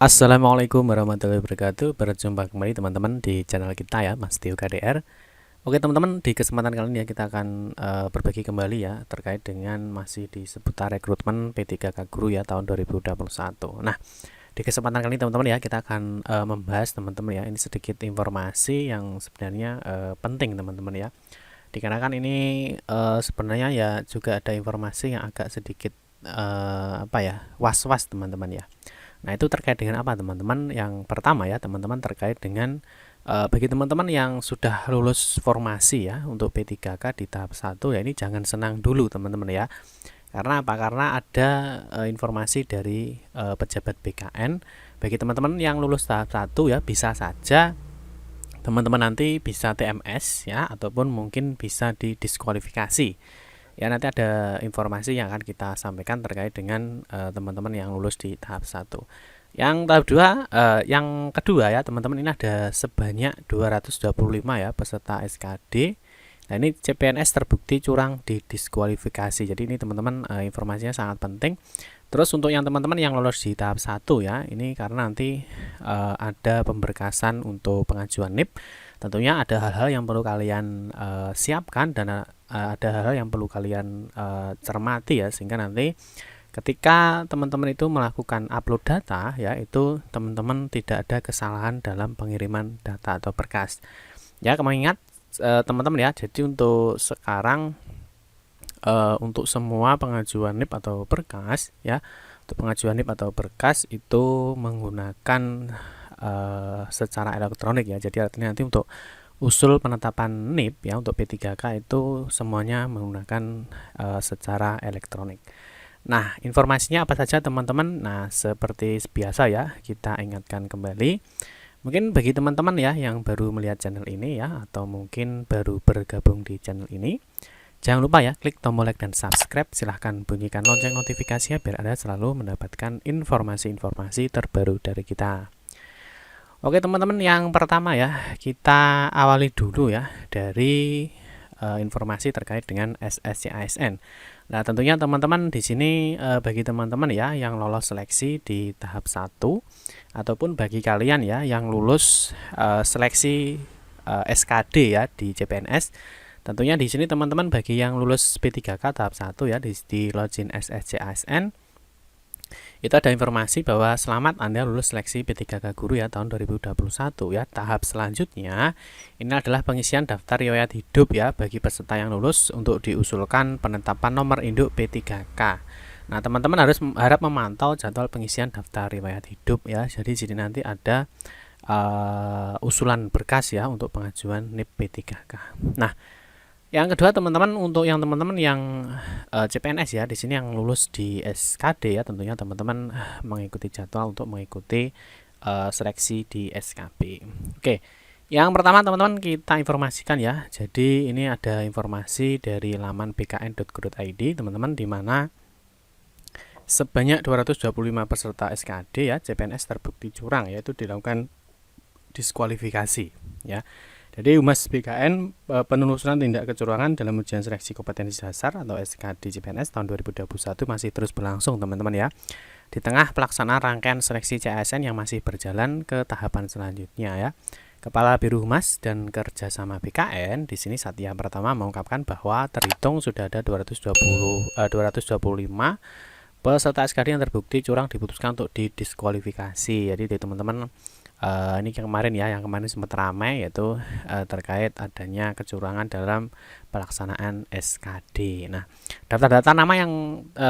Assalamualaikum warahmatullahi wabarakatuh. Berjumpa kembali teman-teman di channel kita ya, Mas Tio KDR. Oke teman-teman, di kesempatan kali ini ya kita akan berbagi kembali ya terkait dengan masih di seputar rekrutmen P3K Guru ya tahun 2021. Nah, di kesempatan kali ini teman-teman ya kita akan membahas teman-teman ya, ini sedikit informasi yang sebenarnya penting teman-teman ya. Dikarenakan ini sebenarnya ya juga ada informasi yang agak sedikit was-was teman-teman ya. Nah, itu terkait dengan apa, teman-teman? Yang pertama ya, teman-teman, terkait dengan bagi teman-teman yang sudah lulus formasi ya untuk P3K di tahap 1 ya, ini jangan senang dulu, teman-teman ya. Karena apa? Karena ada informasi dari pejabat BKN bagi teman-teman yang lulus tahap 1 ya, bisa saja teman-teman nanti bisa TMS ya ataupun mungkin bisa didiskualifikasi. Ya, nanti ada informasi yang akan kita sampaikan terkait dengan teman-teman yang lulus di tahap 1. Yang tahap 2, yang kedua ya, teman-teman, ini ada sebanyak 225 ya peserta SKD. Nah, ini CPNS terbukti curang didiskualifikasi. Jadi ini teman-teman informasinya sangat penting. Terus untuk yang teman-teman yang lolos di tahap 1 ya, ini karena nanti ada pemberkasan untuk pengajuan NIP. Tentunya ada hal-hal yang perlu kalian siapkan dan ada hal-hal yang perlu kalian cermati ya, sehingga nanti ketika teman-teman itu melakukan upload data ya, itu teman-teman tidak ada kesalahan dalam pengiriman data atau berkas. Ya, kemarin ingat teman-teman ya, jadi untuk sekarang untuk semua pengajuan NIP atau berkas ya, untuk pengajuan NIP atau berkas itu menggunakan secara elektronik ya. Jadi artinya nanti untuk usul penetapan NIP ya untuk P3K itu semuanya menggunakan secara elektronik. Nah, informasinya apa saja teman-teman? Nah, seperti biasa ya, kita ingatkan kembali. Mungkin bagi teman-teman ya yang baru melihat channel ini ya, atau mungkin baru bergabung di channel ini, jangan lupa ya klik tombol like dan subscribe. Silahkan bunyikan lonceng notifikasinya biar Anda selalu mendapatkan informasi-informasi terbaru dari kita. Oke teman-teman, yang pertama ya, kita awali dulu ya dari informasi terkait dengan SSC-ASN. Nah, tentunya teman-teman di sini bagi teman-teman ya yang lolos seleksi di tahap 1 ataupun bagi kalian ya yang lulus seleksi SKD ya di CPNS. Tentunya di sini teman-teman bagi yang lulus P3K tahap 1 ya di login SSC-ASN itu ada informasi bahwa selamat Anda lulus seleksi P3K Guru ya tahun 2021 ya. Tahap selanjutnya ini adalah pengisian daftar riwayat hidup ya bagi peserta yang lulus untuk diusulkan penetapan nomor induk P3K. Nah, teman-teman harap memantau jadwal pengisian daftar riwayat hidup ya. Jadi di sini nanti ada usulan berkas ya untuk pengajuan NIP P3K. Nah, yang kedua teman-teman, untuk yang teman-teman yang CPNS ya, di sini yang lulus di SKD ya, tentunya teman-teman mengikuti jadwal untuk mengikuti seleksi di SKB. Oke, yang pertama teman-teman kita informasikan ya. Jadi ini ada informasi dari laman bkn.go.id teman-teman, di mana sebanyak 225 peserta SKD ya CPNS terbukti curang, yaitu dilakukan diskualifikasi ya. Jadi Humas BKN penelusuran tindak kecurangan dalam ujian seleksi kompetensi dasar atau SKD CPNS tahun 2021 masih terus berlangsung teman-teman ya. Di tengah pelaksanaan rangkaian seleksi CASN yang masih berjalan ke tahapan selanjutnya ya. Kepala Biro Humas dan Kerjasama BKN di sini Satya Pertama mengungkapkan bahwa terhitung sudah ada 225 peserta SKD yang terbukti curang diputuskan untuk didiskualifikasi. Jadi teman-teman ini yang kemarin sempat ramai, yaitu terkait adanya kecurangan dalam pelaksanaan SKD. Nah, daftar data nama yang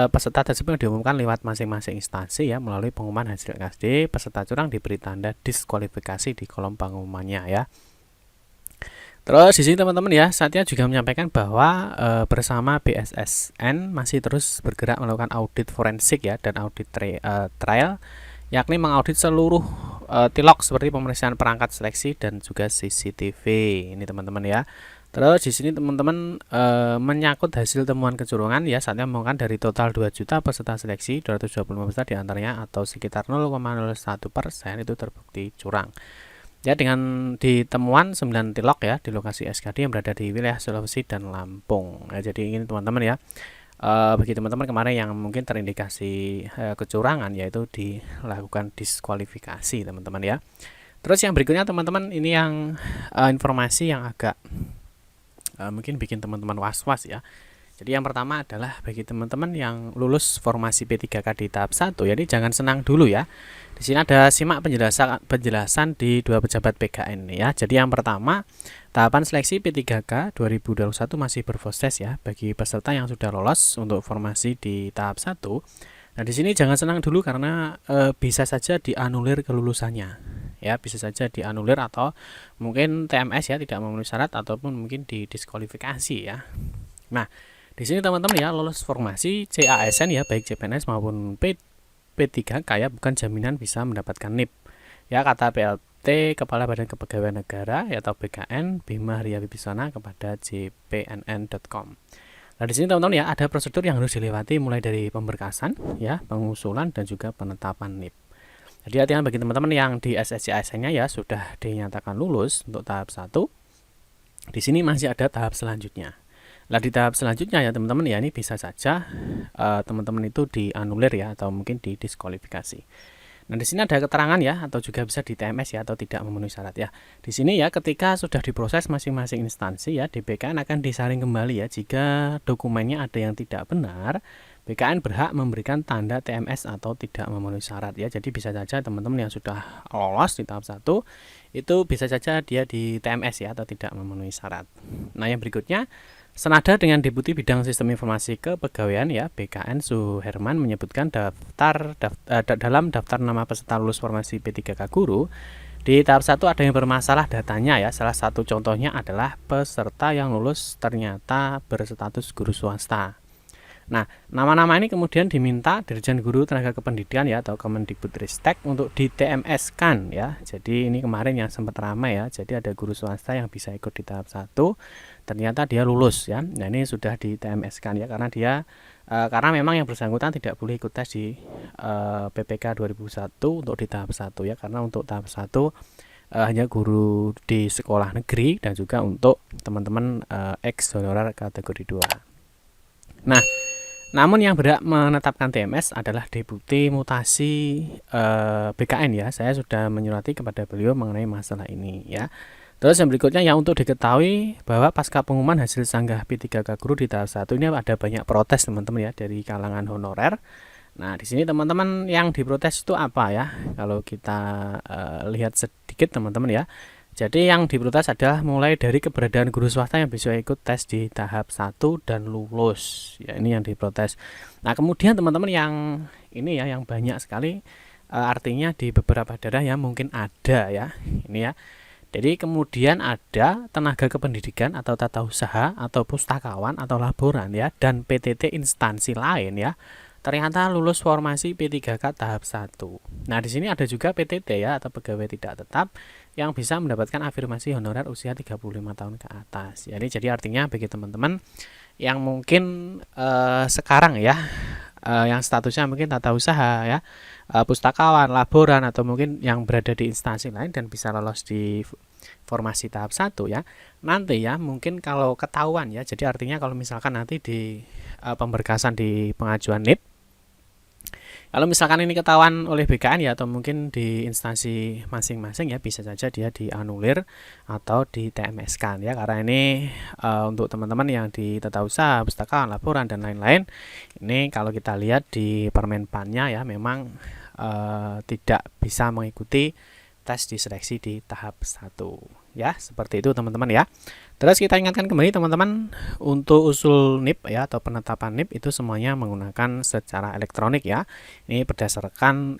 peserta tersebut diumumkan lewat masing-masing instansi ya. Melalui pengumuman hasil SKD, peserta curang diberi tanda diskualifikasi di kolom pengumumannya ya. Terus di sini teman-teman ya, Satya juga menyampaikan bahwa bersama BSSN masih terus bergerak melakukan audit forensik ya dan audit trial, yakni mengaudit seluruh tilok seperti pemeriksaan perangkat seleksi dan juga CCTV. Ini teman-teman ya. Terus di sini teman-teman menyangkut hasil temuan kecurangan ya, Satya mengumumkan dari total 2 juta peserta seleksi, 225 peserta diantaranya atau sekitar 0,01% itu terbukti curang. Ya, dengan ditemuan 9 tilok ya di lokasi SKD yang berada di wilayah Sulawesi dan Lampung. Nah, jadi ini teman-teman ya, bagi teman-teman kemarin yang mungkin terindikasi kecurangan, yaitu dilakukan diskualifikasi teman-teman ya. Terus yang berikutnya teman-teman, ini yang informasi yang agak mungkin bikin teman-teman was-was ya. Jadi yang pertama adalah bagi teman-teman yang lulus formasi P3K di tahap 1, jadi jangan senang dulu ya. Di sini ada simak penjelasan di 2 pejabat PKN ya. Jadi yang pertama, tahapan seleksi P3K 2021 masih berproses ya bagi peserta yang sudah lolos untuk formasi di tahap 1. Nah, di sini jangan senang dulu karena bisa saja dianulir kelulusannya. Ya, bisa saja dianulir atau mungkin TMS ya, tidak memenuhi syarat, ataupun mungkin didiskualifikasi ya. Nah, di sini teman-teman ya, lolos formasi CASN ya, baik CPNS maupun P3K ya, bukan jaminan bisa mendapatkan NIP. Ya, kata PLT Kepala Badan Kepegawaian Negara ya, atau BKN Bima Ria Wibisana kepada jpnn.com. Nah, di sini teman-teman ya, ada prosedur yang harus dilewati mulai dari pemberkasan ya, pengusulan dan juga penetapan NIP. Jadi artinya bagi teman-teman yang di SSC-ASN-nya ya sudah dinyatakan lulus untuk tahap 1, di sini masih ada tahap selanjutnya. Nah, di tahap selanjutnya ya teman-teman ya, ini bisa saja teman-teman itu dianulir ya, atau mungkin didiskualifikasi. Nah, di sini ada keterangan ya, atau juga bisa di TMS ya, atau tidak memenuhi syarat ya. Di sini ya, ketika sudah diproses masing-masing instansi ya, BKN akan disaring kembali ya. Jika dokumennya ada yang tidak benar, BKN berhak memberikan tanda TMS atau tidak memenuhi syarat ya. Jadi bisa saja teman-teman yang sudah lolos di tahap 1 itu bisa saja dia di TMS ya, atau tidak memenuhi syarat. Nah, yang berikutnya, senada dengan Deputi Bidang Sistem Informasi Kepegawaian ya, BKN Suherman menyebutkan dalam daftar nama peserta lulus formasi P3K guru, di tahap 1 ada yang bermasalah datanya ya. Salah satu contohnya adalah peserta yang lulus ternyata berstatus guru swasta. Nah, nama-nama ini kemudian diminta Dirjen Guru Tenaga Kependidikan ya, atau Kemendikbudristek untuk di TMS-kan ya. Jadi ini kemarin yang sempat ramai ya. Jadi ada guru swasta yang bisa ikut di tahap 1, ternyata dia lulus ya. Nah, ini sudah di TMS-kan ya, karena memang yang bersangkutan tidak boleh ikut tes di PPK 2001 untuk di tahap 1 ya, karena untuk tahap 1 hanya guru di sekolah negeri dan juga untuk teman-teman ex honorer kategori 2. Nah, namun yang berhak menetapkan TMS adalah Deputi Mutasi BKN ya. Saya sudah menyurati kepada beliau mengenai masalah ini ya. Terus yang berikutnya ya, untuk diketahui bahwa pasca pengumuman hasil sanggah P3K guru di tahap 1 ini ada banyak protes teman-teman ya dari kalangan honorer. Nah, di sini teman-teman yang diprotes itu apa ya? Kalau kita lihat sedikit teman-teman ya. Jadi yang diprotes adalah mulai dari keberadaan guru swasta yang bisa ikut tes di tahap 1 dan lulus. Ya, ini yang diprotes. Nah, kemudian teman-teman yang ini ya, yang banyak sekali artinya di beberapa daerah ya mungkin ada ya. Ini ya. Jadi kemudian ada tenaga kependidikan atau tata usaha atau pustakawan atau laboran ya, dan PTT instansi lain ya, ternyata lulus formasi P3K tahap 1. Nah, di sini ada juga PTT ya, atau pegawai tidak tetap yang bisa mendapatkan afirmasi honorer usia 35 tahun ke atas. Jadi artinya bagi teman-teman yang mungkin sekarang ya, yang statusnya mungkin tata usaha ya, pustakawan, laboran, atau mungkin yang berada di instansi lain dan bisa lolos di formasi tahap 1 ya. Nanti ya mungkin kalau ketahuan ya, jadi artinya kalau misalkan nanti di pemberkasan di pengajuan NIP, kalau misalkan ini ketahuan oleh BKN ya, atau mungkin di instansi masing-masing ya, bisa saja dia dianulir atau di TMS-kan ya. Karena ini untuk teman-teman yang di tata usaha, pustakawan, laporan dan lain-lain, ini kalau kita lihat di Permenpannya ya, memang tidak bisa mengikuti tes diseleksi di tahap 1 ya. Seperti itu teman-teman ya. Terus kita ingatkan kembali teman-teman, untuk usul NIP ya, atau penetapan NIP itu semuanya menggunakan secara elektronik ya. Ini berdasarkan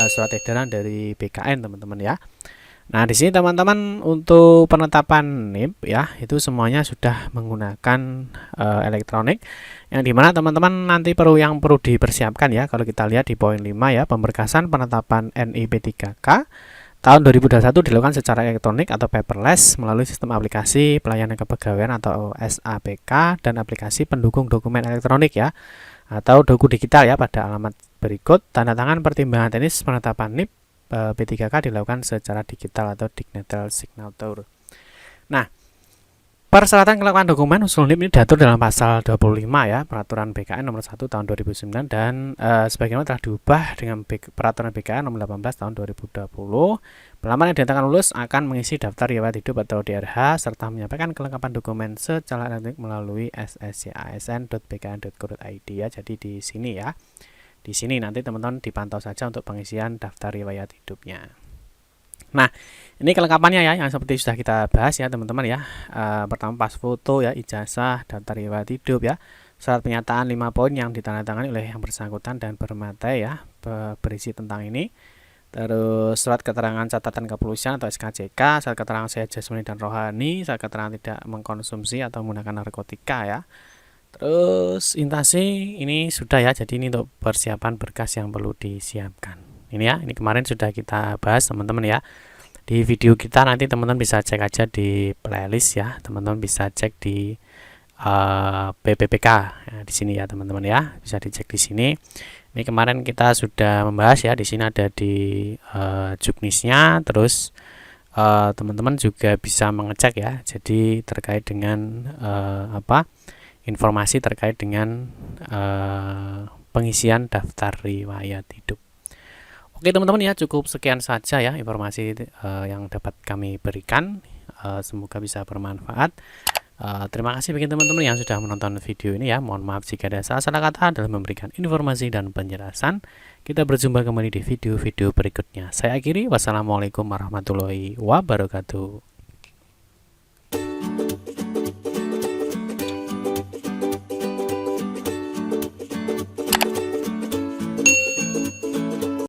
surat edaran dari BKN teman-teman ya. Nah, di sini teman-teman untuk penetapan NIP ya, itu semuanya sudah menggunakan elektronik, yang dimana teman-teman nanti perlu dipersiapkan ya. Kalau kita lihat di poin 5 ya, pemberkasan penetapan NIP3K tahun 2021 dilakukan secara elektronik atau paperless melalui sistem aplikasi pelayanan kepegawaian atau SAPK dan aplikasi pendukung dokumen elektronik ya, atau doku digital ya, pada alamat berikut. Tanda tangan pertimbangan teknis penetapan NIP P3K dilakukan secara digital atau digital signature. Nah, Persyaratan kelengkapan dokumen usul NIP ini diatur dalam pasal 25 ya, Peraturan BKN nomor 1 tahun 2009 dan sebagaimana telah diubah dengan Peraturan BKN nomor 18 tahun 2020. Pelamar yang dinyatakan lulus akan mengisi daftar riwayat hidup atau DRH serta menyampaikan kelengkapan dokumen secara elektronik melalui sscasn.bkn.go.id ya. Jadi di sini ya. Di sini nanti teman-teman dipantau saja untuk pengisian daftar riwayat hidupnya. Nah, ini kelengkapannya ya, yang seperti sudah kita bahas ya teman-teman ya. Pertama pas foto ya, ijazah, daftar riwayat hidup ya, surat pernyataan 5 poin yang ditandatangani oleh yang bersangkutan dan bermaterai ya, berisi tentang ini. Terus surat keterangan catatan kepolisian atau SKCK, surat keterangan sehat jasmani dan rohani, surat keterangan tidak mengkonsumsi atau menggunakan narkotika ya. Terus intasi ini sudah ya, jadi ini untuk persiapan berkas yang perlu disiapkan. Ini ya, ini kemarin sudah kita bahas teman-teman ya. Di video kita nanti teman-teman bisa cek aja di playlist ya. Teman-teman bisa cek di PPPK ya, di sini ya teman-teman ya. Bisa dicek di sini. Ini kemarin kita sudah membahas ya. Di sini ada di juknisnya. Terus teman-teman juga bisa mengecek ya. Jadi terkait dengan informasi terkait dengan pengisian daftar riwayat hidup. Oke teman-teman ya, cukup sekian saja ya informasi yang dapat kami berikan. Semoga bisa bermanfaat. Terima kasih bagi teman-teman yang sudah menonton video ini ya. Mohon maaf jika ada salah kata dalam memberikan informasi dan penjelasan. Kita berjumpa kembali di video-video berikutnya. Saya akhiri, wassalamualaikum warahmatullahi wabarakatuh.